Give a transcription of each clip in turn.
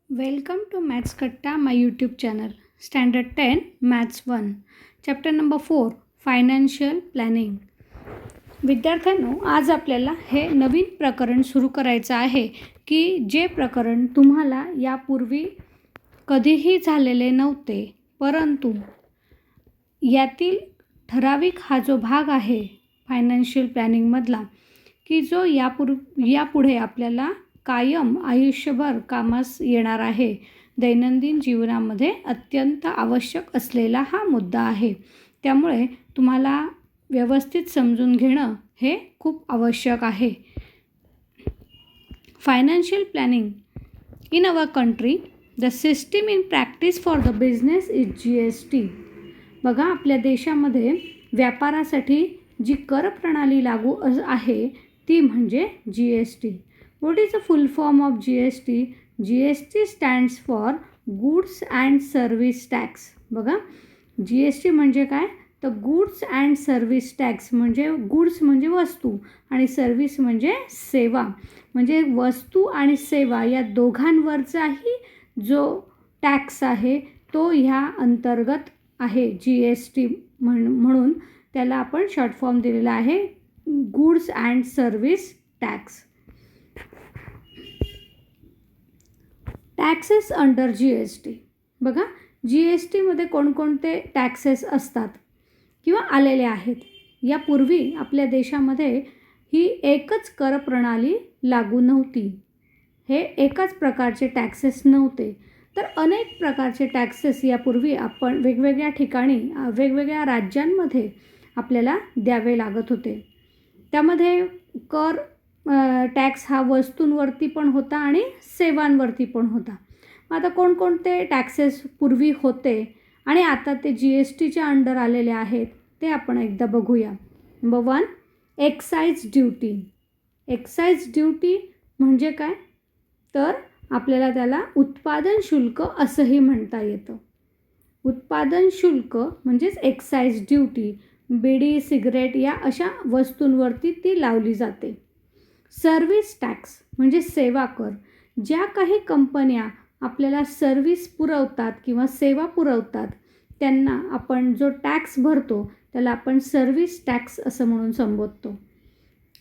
Welcome to Maths Katta, my YouTube channel. Standard 10, Maths 1. Chapter number 4, Financial Planning. विद्यार्थ्यांनो, आज आपल्याला हे नवीन प्रकरण सुरू करायचं आहे की जे प्रकरण तुम्हाला यापूर्वी कधीही झालेले नव्हते, परंतु यातील ठराविक हा जो भाग आहे फायनान्शियल प्लॅनिंगमधला की जो यापुढे आपल्याला कायम आयुष्यभर कामास येणार आहे, दैनंदिन जीवनामध्ये अत्यंत आवश्यक असलेला हा मुद्दा आहे. त्यामुळे तुम्हाला व्यवस्थित समजून घेणं हे खूप आवश्यक आहे. Financial planning in our country, the system in practice for the business is GST. बघा, आपल्या देशामध्ये व्यापारासाठी जी कर प्रणाली लागू आहे ती म्हणजे GST. What is the full form of GST? GST stands for Goods and Service Tax. बघा, GST म्हणजे काय? तर गुड्स अँड सर्व्हिस टॅक्स म्हणजे गुड्स म्हणजे वस्तू आणि सर्व्हिस म्हणजे सेवा. म्हणजे वस्तू आणि सेवा या दोघांवरचाही जो टॅक्स आहे तो ह्या अंतर्गत आहे. GST म्हणून त्याला आपण शॉर्ट फॉर्म दिलेला आहे, goods and service tax. Taxes under GST. बघा, GSTमध्ये कोणकोणते टॅक्सेस असतात किंवा आलेले आहेत. यापूर्वी आपल्या देशामध्ये ही एकच कर प्रणाली लागू नव्हती. हे एकाच प्रकारचे टॅक्सेस नव्हते, तर अनेक प्रकारचे टॅक्सेस यापूर्वी आपण वेगवेगळ्या ठिकाणी वेगवेगळ्या राज्यांमध्ये आपल्याला द्यावे लागत होते. त्यामध्ये कर टॅक्स हा वस्तूंवरती पण होता आणि सेवांवरती पण होता. आता कोणकोणते टॅक्सेस पूर्वी होते आणि आता ते GSTच्या अंडर आलेले आहेत ते आपण एकदा बघूया. Number 1, excise duty. Excise duty म्हणजे काय? तर आपल्याला त्याला उत्पादन शुल्क असंही म्हणता येतं. उत्पादन शुल्क म्हणजेच एक्साईज ड्युटी. बिडी, सिगरेट या अशा वस्तूंवरती ती लावली जाते. सर्व्हिस टॅक्स म्हणजे सेवा कर. ज्या काही कंपन्या आपल्याला सर्व्हिस पुरवतात किंवा सेवा पुरवतात त्यांना आपण जो टॅक्स भरतो त्याला आपण सर्व्हिस टॅक्स असं म्हणून संबोधतो.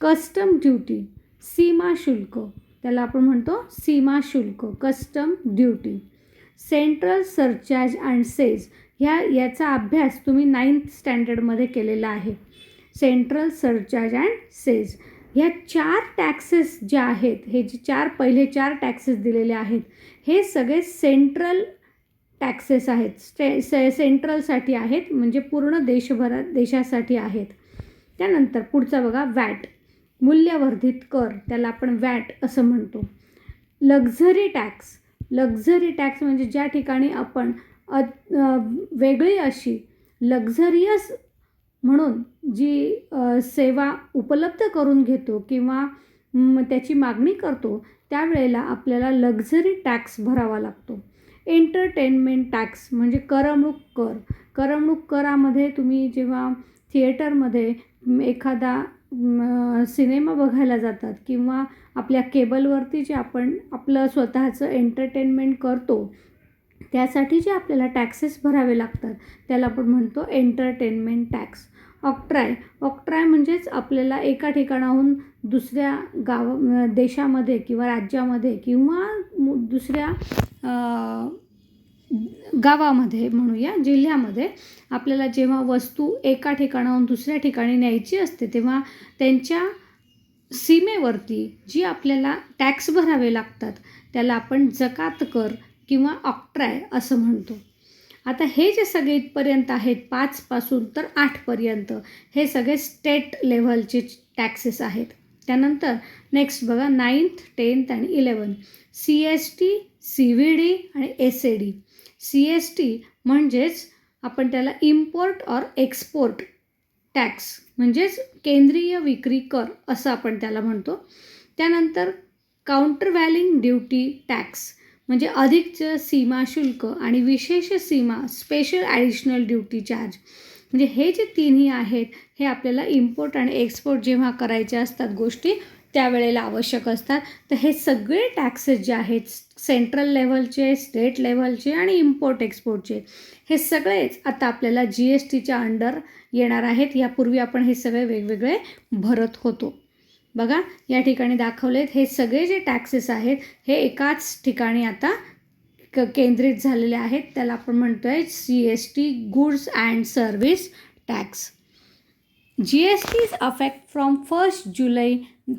कस्टम ड्युटी, सीमा शुल्क, त्याला आपण म्हणतो सीमा शुल्क, custom duty. Central surcharge and says, याचा अभ्यास तुम्ही 9th स्टँडर्डमध्ये केलेला आहे. सेंट्रल सरचार्ज अँड सेज ह्या 4 टॅक्सेस ज्या आहेत, हे जे पहिले 4 टॅक्सेस दिलेले आहेत हे सगळे सेंट्रल टॅक्सेस आहेत. सेंट्रलसाठी आहेत म्हणजे पूर्ण देशासाठी आहेत. त्यानंतर पुढचा बघा, वॅट, मूल्यवर्धित कर, त्याला आपण वॅट असं म्हणतो. Luxury tax. लक्झरी टॅक्स म्हणजे ज्या ठिकाणी आपण वेगळी अशी लक्झरियस म्हणून जी सेवा उपलब्ध करून घेतो किंवा त्याची मागणी करतो त्यावेळेला आपल्याला लक्झरी टॅक्स भरावा लागतो. एंटरटेनमेंट टॅक्स म्हणजे करमणूक कर. करमणूक करामध्ये तुम्ही जेव्हा थिएटरमध्ये एखादा सिनेमा बघायला जातात किंवा आपल्या केबलवरती जे आपण आपलं स्वतःचं एंटरटेनमेंट करतो त्यासाठी जे आपल्याला टॅक्सेस भरावे लागतात त्याला आपण म्हणतो एंटरटेनमेंट टॅक्स. ऑक्ट्राय. ऑक्ट्राय म्हणजेच आपल्याला एका ठिकाणाहून दुसऱ्या देशामध्ये किंवा राज्यामध्ये किंवा दुसऱ्या गावामध्ये म्हणूया, जिल्ह्यामध्ये आपल्याला जेव्हा वस्तू एका ठिकाणाहून दुसऱ्या ठिकाणी न्यायची असते तेव्हा त्यांच्या सीमेवरती जी आपल्याला टॅक्स भरावे लागतात त्याला आपण जकात कर किंवा ऑक्ट्राय असं म्हणतो. आता हे जे सगळे इथपर्यंत आहेत 5 पासून तर 8 पर्यंत हे सगळे स्टेट लेव्हलचे टॅक्सेस आहेत. त्यानंतर नेक्स्ट बघा 9th, 10th आणि 11th. CST, CVD आणि SAD. CST म्हणजेच आपण त्याला इम्पोर्ट ऑर एक्सपोर्ट टॅक्स म्हणजेच केंद्रीय विक्री कर असं आपण त्याला म्हणतो. त्यानंतर काउंटरव्हॅलिंग ड्युटी टॅक्स म्हणजे अधिकचं सीमा शुल्क आणि विशेष सीमा स्पेशल ॲडिशनल ड्युटी चार्ज. म्हणजे हे जे तिन्ही आहेत हे आपल्याला इम्पोर्ट आणि एक्सपोर्ट जेव्हा करायच्या असतात गोष्टी त्यावेळेला आवश्यक असतात. तर हे सगळे टॅक्सेस जे आहेत सेंट्रल लेव्हलचे, स्टेट लेव्हलचे आणि इम्पोर्ट एक्सपोर्टचे, हे सगळेच आता आपल्याला GSTच्या अंडर येणार आहेत. यापूर्वी आपण हे सगळे वेगवेगळे भरत होतो. बघा या ठिकाणी दाखवलेत हे सगळे जे टॅक्सेस आहेत हे एकाच ठिकाणी आता केंद्रित झालेले आहेत. त्याला आपण म्हणतो आहे GST, goods and service tax. GST is affect from 1 जुलै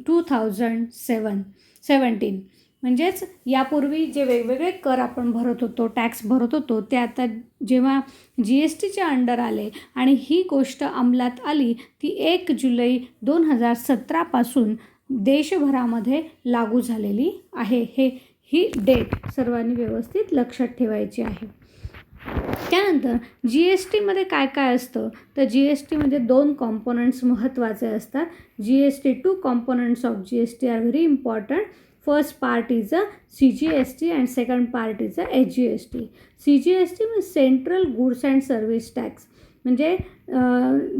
2017. म्हणजेच यापूर्वी जे वेगवेगळे कर आपण भरत होतो, टॅक्स भरत होतो, ते आता जेव्हा GSTच्या अंडर आले आणि ही गोष्ट अंमलात आली ती 1 जुलै 2017 देशभरामध्ये लागू झालेली आहे. ही डेट सर्वांनी व्यवस्थित लक्षात ठेवायची आहे. त्यानंतर GSTमध्ये काय काय असतं तर GSTमध्ये 2 कॉम्पोनंट्स महत्त्वाचे असतात. GST, 2 components of GST are very important. First part is a CGST and second part is a HGST. CGST म्हणजे central goods and service tax. म्हणजे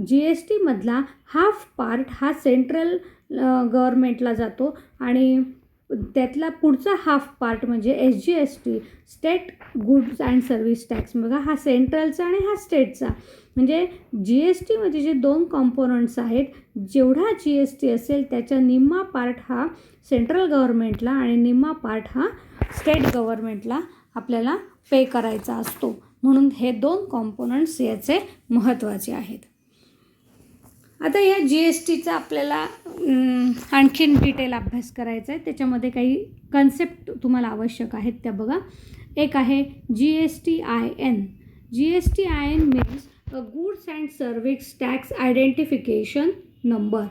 GSTमधला हाफ पार्ट हा सेंट्रल गव्हर्मेंटला जातो आणि त्यातला पुढचा हाफ पार्ट म्हणजे SGST, state goods and service tax. बघा हा सेंट्रलचा आणि हा स्टेटचा. म्हणजे GSTमध्ये जे 2 कॉम्पोनंट्स आहेत, जेवढा GST असेल त्याच्या निम्मा पार्ट हा सेंट्रल गव्हर्मेंटला आणि निम्मा पार्ट हा स्टेट गव्हर्मेंटला आपल्याला पे करायचा असतो. म्हणून हे 2 कॉम्पोनंट्स याचे महत्त्वाचे आहेत. आता या GSTचा आपल्याला आणखीन डिटेल अभ्यास करायचा आहे. त्याच्यामध्ये काही कन्सेप्ट तुम्हाला आवश्यक आहेत त्या बघा. एक आहे GSTIN. GSTIN means a goods and service tax identification number.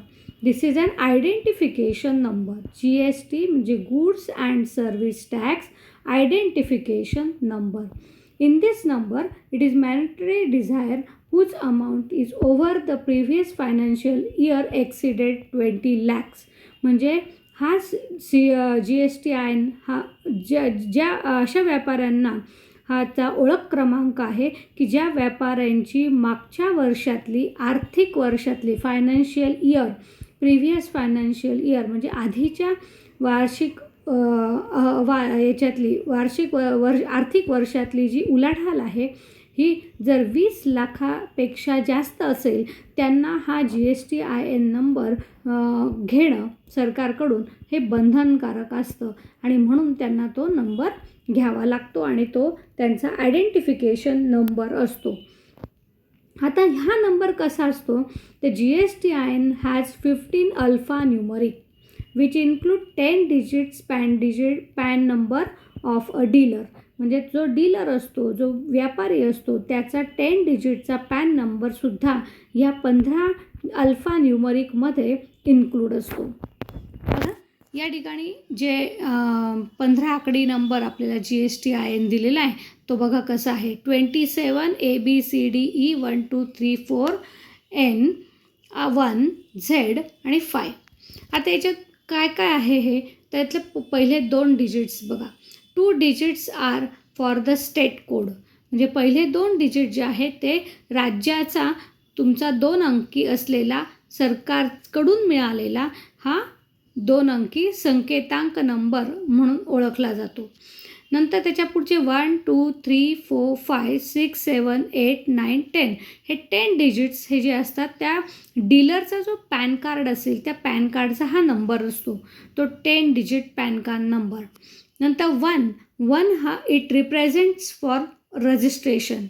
This is an identification number. GST म्हणजे goods and service tax identification number. In this number, it is mandatory desire whose amount is over the previous financial year exceeded 20 lakhs. म्हणजे हा GSTIN हा ज्या अशा व्यापाऱ्यांना हाचा ओळख क्रमांक आहे की ज्या व्यापाऱ्यांची मागच्या वर्षातली आर्थिक वर्षातली financial year, previous financial year म्हणजे आधीच्या वार्षिक याच्यातली वार्षिक आर्थिक वर्षातली जी उलाढाल आहे ही जर 20 लाखापेक्षा जास्त असेल त्यांना हा GSTIN नंबर घेणं सरकारकडून हे बंधनकारक असतं आणि म्हणून त्यांना तो नंबर घ्यावा लागतो आणि तो त्यांचा आयडेंटिफिकेशन नंबर असतो. आता हा नंबर कसा असतो तर GSTIN has 15 alpha numeric which include 10 digits PAN number of a dealer. म्हणजे जो डीलर असतो, जो व्यापारी असतो त्याचा 10 डिजिटचा पॅन नंबरसुद्धा ह्या 15 अल्फा न्यूमरिकमध्ये इन्क्लूड असतो. या ठिकाणी जे 15 आकडी नंबर आपल्याला GSTIN दिलेला आहे तो बघा कसा आहे. 27 ABCDE 1 2 3 4 N 1 Z आणि 5. आता याच्यात काय काय आहे हे त्यातले पहिले 2 डिजिट्स बघा. 2 digits are for the state code. म्हणजे पहिले 2 डिजिट जे आहेत ते राज्याचा तुमचा 2 अंकी असलेला सरकारकडून मिळालेला हा 2 अंकी संकेतांक नंबर म्हणून ओळखला जातो. नंतर त्याच्या पुढचे 1 2 3 4 5 6 7 8 9 10 हे 10 डिजिट्स हे जे असतात त्या डीलरचा जो पॅन कार्ड असेल त्या पॅन कार्डचा हा नंबर असतो, तो 10 डिजिट पॅन कार्ड नंबर. नंतर 1 हा इट रिप्रेझेंट्स फॉर रजिस्ट्रेशन.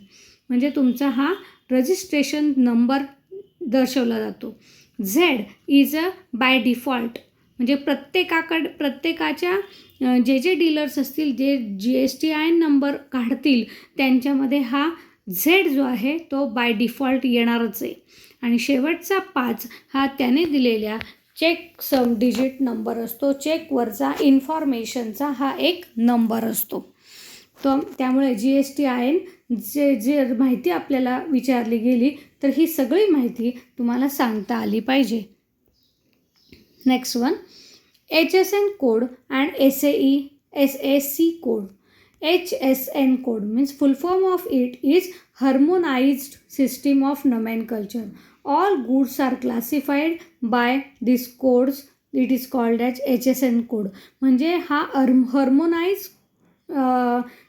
म्हणजे तुमचा हा रजिस्ट्रेशन नंबर दर्शवला जातो. Z is a by default. म्हणजे प्रत्येकाच्या जे डीलर्स असतील जे GSTIN नंबर काढतील त्यांच्यामध्ये हा Z जो आहे तो बाय डिफॉल्ट येणारच आहे. आणि शेवटचा 5 हा त्याने दिलेल्या चेक सम डिजिट नंबर असतो. चेकवरचा इन्फॉर्मेशनचा हा एक नंबर असतो. तो त्यामुळे GSTIN जे माहिती आपल्याला विचारली गेली तर ही सगळी माहिती तुम्हाला सांगता आली पाहिजे. Next one HSN code and SAC code. HSN code means full form of it is Harmonized System of Nomenclature. All goods are classified by these codes. It is called as HSN code. म्हणजे हा harmonise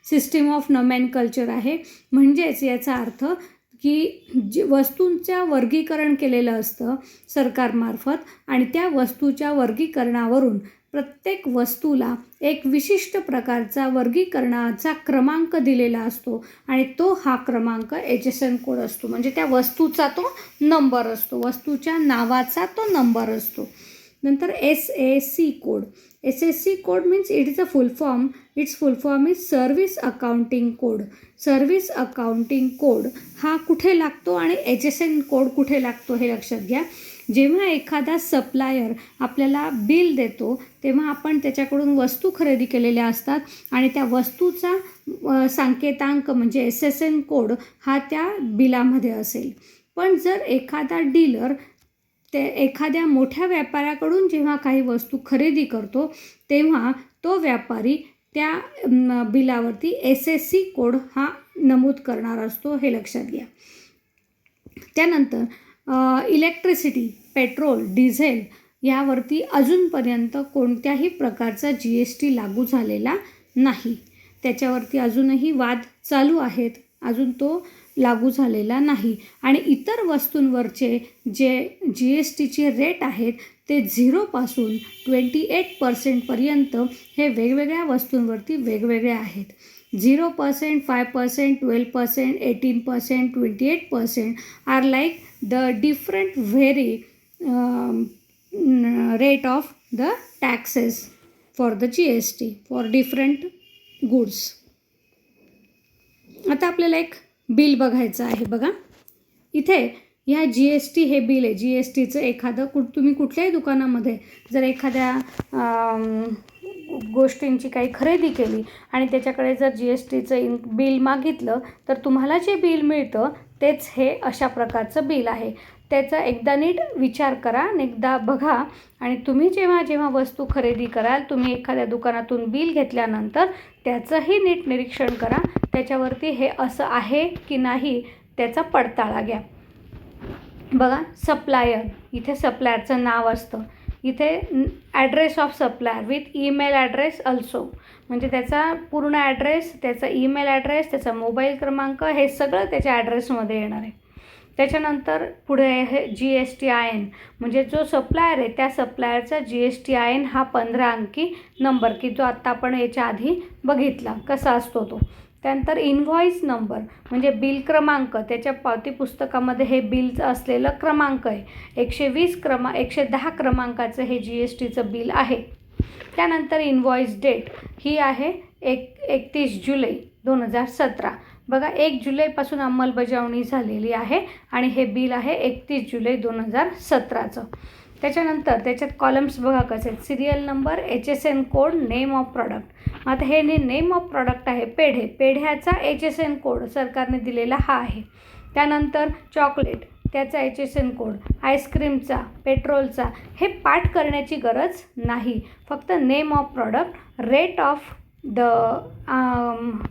system of nomenclature आहे. म्हणजेच याचा अर्थ की वस्तूंचं वर्गीकरण केलेलं असतं सरकारमार्फत आणि त्या वस्तूच्या वर्गीकरणावरून प्रत्येक वस्तूला एक विशिष्ट प्रकारचा वर्गीकरणाचा क्रमांक दिलेला असतो आणि तो हा क्रमांक HSN कोड असतो. म्हणजे त्या वस्तूचा तो नंबर असतो, वस्तूच्या नावाचा तो नंबर असतो. नंतर SAC code. SAC code means it is a full form. It's full form is service accounting code. Service accounting code हा कुठे लागतो आणि HSN कोड कुठे लागतो हे लक्षात घ्या. जेव्हा एखादा सप्लायर आपल्याला बिल देतो तेव्हा आपण त्याच्याकडून वस्तू खरेदी केलेल्या असतात आणि त्या वस्तूचा सांकेतांक म्हणजे SSN कोड हा त्या बिलामध्ये असेल. पण जर एखादा डीलर ते एखाद्या मोठ्या व्यापाऱ्याकडून जेव्हा काही वस्तू खरेदी करतो तेव्हा तो व्यापारी त्या बिलावरती SAC कोड हा नमूद करणार असतो, हे लक्षात घ्या. त्यानंतर इलेक्ट्रिसिटी, पेट्रोल, डिझेल यावरती अजूनपर्यंत कोणत्याही प्रकारचा GST लागू झालेला नाही. त्याच्यावरती अजूनही वाद चालू आहेत, अजून तो लागू झालेला नाही. आणि इतर वस्तूंवरचे जे GSTचे रेट आहेत ते 0पासून 28% पर्यंत हे वेगवेगळ्या वस्तूंवरती वेगवेगळे आहेत. 0%, 5%, 12%, 18%, 28% are like the different very rate of the taxes for the GST for different goods. आता आपल्याला एक बिल बघायचं आहे. बघा इथे ह्या GST हे बिल आहे. GSTचं एखादं तुम्ही कुठल्याही दुकानामध्ये जर एखाद्या गोष्टींची काही खरेदी केली आणि त्याच्याकडे जर GSTचं बिल मागितलं तर तुम्हाला जे बिल मिळतं तेच हे अशा प्रकारचं बिल आहे. त्याचा एकदा नीट विचार करा, एकदा बघा आणि तुम्ही जेव्हा जेव्हा वस्तू खरेदी कराल तुम्ही एखाद्या दुकानातून बिल घेतल्यानंतर त्याचंही नीट निरीक्षण करा. त्याच्यावरती हे असं आहे की नाही त्याचा पडताळा घ्या. बघा सप्लायर, इथे सप्लायरचं नाव असतं. इथे address of supplier with email address also, म्हणजे त्याचा पूर्ण ॲड्रेस, त्याचा ईमेल ॲड्रेस, त्याचा मोबाईल क्रमांक हे सगळं त्याच्या ॲड्रेसमध्ये येणार आहे. त्याच्यानंतर पुढे आहे GSTIN, म्हणजे जो सप्लायर आहे त्या सप्लायरचा GSTIN हा 15 अंकी नंबर की जो आत्ता आपण याच्या आधी बघितला कसा असतो तो. त्यानंतर इनव्हॉइस नंबर म्हणजे बिल क्रमांक, त्याच्या पावती पुस्तकामध्ये हे बिलचं असलेलं क्रमांक आहे. 110 क्रमांकाचं हे GSTचं बिल आहे. त्यानंतर इनव्हॉइस डेट ही आहे 31 जुलै 2017. बघा 1 जुलैपासून अंमलबजावणी झालेली आहे आणि हे बिल आहे 31 जुलै 2017चं. त्याच्यानंतर त्याच्यात कॉलम्स बघा कसे आहेत. Serial number, HSN code, name of product. आता हे नेम ऑफ प्रॉडक्ट आहे पेढ्याचा HSN कोड सरकारने दिलेला हा आहे. त्यानंतर चॉकलेट त्याचा HSN कोड, आईस्क्रीमचा, पेट्रोलचा हे पाठ करण्याची गरज नाही. फक्त name of product, rate of the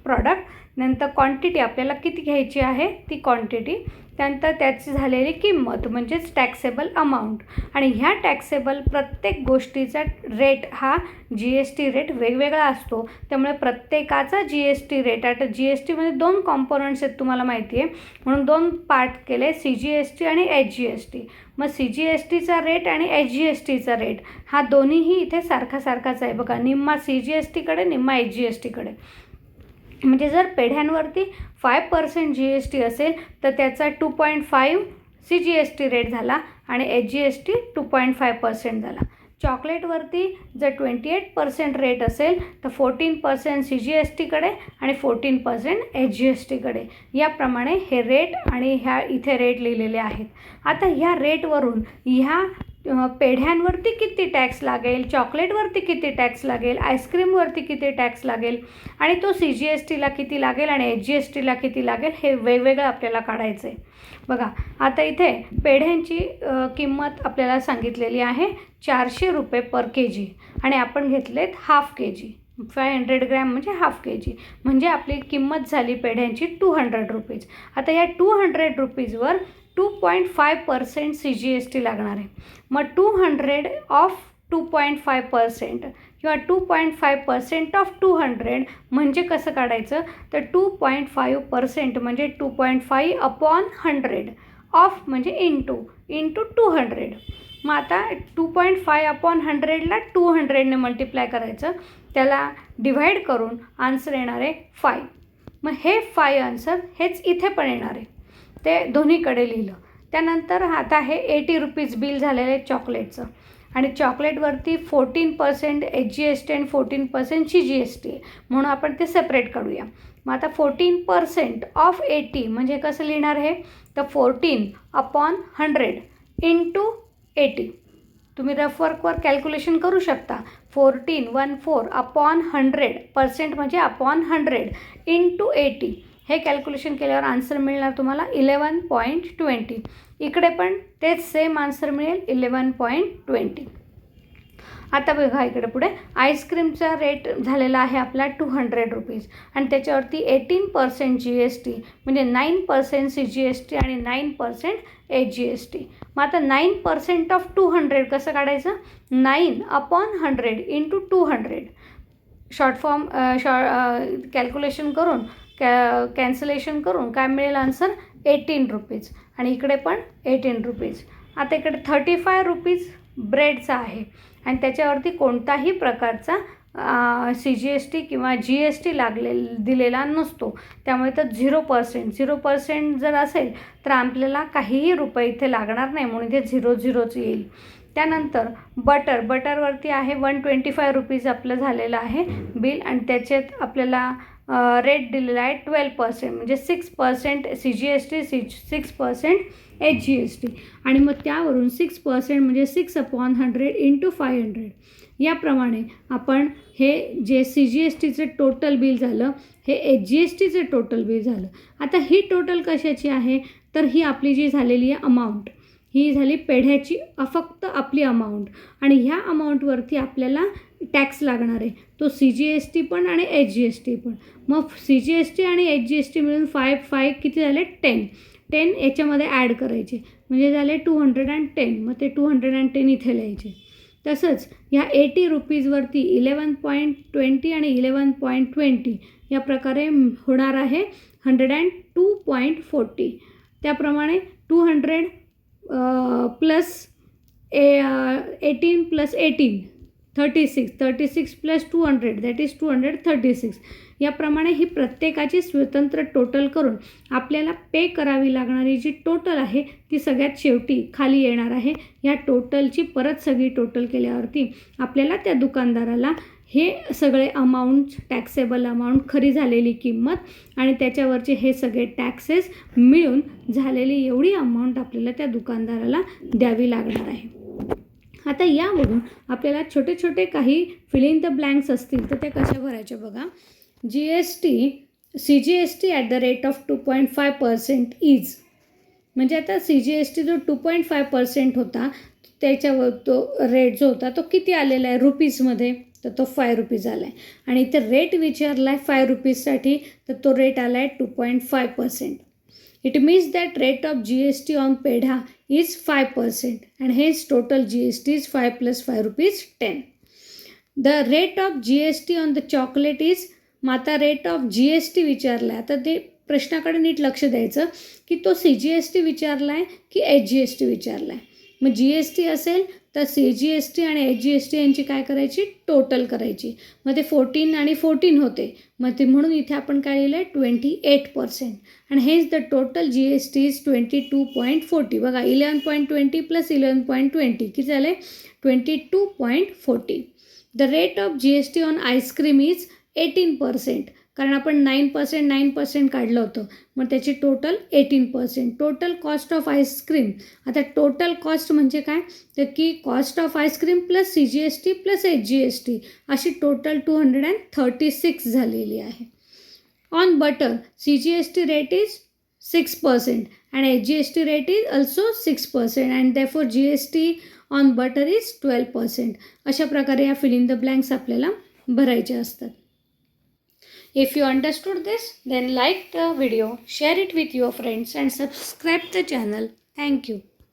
product, नंतर क्वांटिटी आपल्याला किती घ्यायची आहे ती क्वांटिटी, त्यानंतर त्याची झालेली किंमत म्हणजेच टॅक्सेबल अमाऊंट. आणि ह्या टॅक्सेबल प्रत्येक गोष्टीचा रेट हा GST रेट वेगवेगळा असतो. त्यामुळे प्रत्येकाचा GST रेट, आता GSTमध्ये 2 कॉम्पोनंट्स आहेत तुम्हाला माहिती आहे म्हणून 2 पार्ट केले, CGST आणि HGST. मग CGSTचा रेट आणि HGSTचा रेट हा दोन्हीही इथे सारखाच आहे. बघा निम्मा CGSTकडे निम्मा HGSTकडे. म्हणजे जर पेढ्यांवरती 5% GST असेल तर त्याचा 2.5 CGST रेट झाला आणि HGST 2.5% झाला. चॉकलेटवरती जर 28% रेट असेल तर 14% CGSTकडे आणि 14% HGSTकडे. याप्रमाणे हे रेट आणि ह्या इथे रेट लिहिलेले आहेत. आता ह्या रेटवरून ह्या पेढ्यांवरती किती टॅक्स लागेल, चॉकलेटवरती किती टॅक्स लागेल, आईस्क्रीमवरती किती टॅक्स लागेल आणि तो CGSTला किती लागेल आणि HGSTला किती लागेल हे वेगवेगळं आपल्याला काढायचं आहे. बघा आता इथे पेढ्यांची किंमत आपल्याला सांगितलेली आहे 400 रुपये पर kg आणि आपण घेतलेत हाफ kg. 500 ग्रॅम म्हणजे हाफ kg, म्हणजे आपली किंमत झाली पेढ्यांची 200 रुपीज. आता या 200 रुपीजवर 2.5% CGST लागणार आहे. मग 200 ऑफ 2.5% किंवा 2.5% ऑफ 200 म्हणजे कसं काढायचं, तर 2.5% म्हणजे 2.5 अपॉन 100 ऑफ म्हणजे इंटू 200. मग आता 2.5 अपॉन 100ला 200ने मल्टिप्लाय करायचं, त्याला डिव्हाइड करून आन्सर येणार आहे 5. मग हे 5 आन्सर हेच इथे पण येणार आहे, ते दोन्हीकडे लिहिलं. त्यानंतर आता हे 80 रुपीज बिल झालेलं आहे चॉकलेटचं, आणि चॉकलेटवरती 14% HGST आणि 14% CGST आहे, म्हणून आपण ते सेपरेट काढूया. मग आता 14% ऑफ 80 म्हणजे कसं लिहिणार आहे, तर 14 अपॉन 100 इंटू 80. तुम्ही रफ वर्कवर कॅल्क्युलेशन करू शकता. 14 अपॉन 100% म्हणजे अपॉन 100 इंटू 80. हे कॅल्क्युलेशन केल्यावर आन्सर मिळणार तुम्हाला 11.20. इकडे पण तेच सेम आन्सर मिळेल 11.20. आता बघा इकडे पुढे आईस्क्रीमचा रेट झालेला आहे आपला 200 रुपीज, आणि त्याच्यावरती 18% GST म्हणजे 9% CGST आणि 9% HGST. मग आता 9% ऑफ 200 कसं काढायचं, 9 upon 100 into 200. Short form calculation करून कॅन्सलेशन करून काय मिळेल आन्सर 18 रुपीज, आणि इकडे पण 18 रुपीज. आता इकडे 35 रुपीज ब्रेडचा आहे, आणि त्याच्यावरती कोणताही प्रकारचा CGST किंवा GST दिलेला नसतो, त्यामुळे तर 0% जर असेल तर आपल्याला काहीही रुपये इथे लागणार नाही, म्हणून इथे 0 येईल. त्यानंतर बटरवरती आहे 125 रुपीज आपलं झालेलं आहे बिल, आणि त्याच्यात आपल्याला रेट दिलेला आहे 12% म्हणजे 6% CGST 6% HGST, आणि मग त्यावरून 6% म्हणजे 6 अपॉन 100 इंटू 500. याप्रमाणे आपण हे जे CGSTचं टोटल बिल झालं, हे HGSTचं टोटल बिल झालं. आता ही टोटल कशाची आहे, तर ही आपली जी झालेली आहे अमाऊंट, ही झाली पेढ्याची फक्त आपली अमाऊंट, आणि ह्या अमाऊंटवरती आपल्याला टॅक्स लागणार आहे, तो CGST पण आणि HGST पण. मग CGST आणि HGST मिळून 5 किती झाले 10 याच्यामध्ये ॲड करायचे म्हणजे झाले 210. मग ते 210 इथे लिहायचे. तसंच ह्या 80 रुपीजवरती 11.20 आणि 11.20 या प्रकारे होणार आहे 102.40. त्याप्रमाणे 200 plus 18 plus 18 36 plus 200 that is 236. याप्रमाणे ही प्रत्येकाची स्वतंत्र टोटल करून आपल्याला पे करावी लागणारी जी टोटल आहे ती सगळ्यात शेवटी खाली येणार आहे. या टोटलची परत सगळी टोटल केल्यावरती आपल्याला त्या दुकानदाराला हे सगळे अमाऊंट, टॅक्सेबल अमाऊंट, खरी झालेली किंमत आणि त्याच्यावरचे हे सगळे टॅक्सेस मिळून झालेली एवढी अमाऊंट आपल्याला त्या दुकानदाराला द्यावी लागणार आहे. आता यावरून आपल्याला छोटे छोटे काही फिल इन द ब्लँक्स असतील तर ते कशा भरायचे बघा. CGST at the rate of 2.5% is, म्हणजे आता CGST जो 2.5% होता त्याच्यावर तो रेट जो होता तो किती आलेला आहे रुपीजमध्ये, तर तो 5 रुपीज आला आहे. आणि इथे रेट विचारला आहे 5 रुपीजसाठी, तर तो रेट आला आहे 2.5%. It means that rate of GST on peda is 5% and hence total GST is 5 plus 5 rupees 10. The rate of GST on the chocolate is, माता रेट ऑफ GST विचारला आहे. आता ते प्रश्नाकडे नीट लक्ष द्यायचं की तो CGST विचारला आहे की HGST विचारला आहे. मग GST असेल तर CGST आणि HGST यांची काय करायची, टोटल करायची. मग ते 14 आणि 14 होते, मग ते म्हणून इथे आपण काय लिहिलं आहे 28%. आणि हेच द टोटल GST इज 22.40. बघा 11.20 प्लस 11.20 किती झाले 22.40. The rate of GST on ice cream is 18%, कारण आपण 9% काढलं होतं, मग त्याची total 18%. Total cost of ice cream, आता टोटल कॉस्ट म्हणजे काय तर की cost of ice cream plus CGST plus HGST अशी टोटल 236 झालेली आहे. On butter CGST rate is 6% and HGST rate is also 6% and therefore GST on butter is 12%. अशा प्रकारे या फिल इन द ब्लँक्स आपल्याला भरायचे असतात. If you understood this, then like the video, share it with your friends and subscribe the channel. Thank you.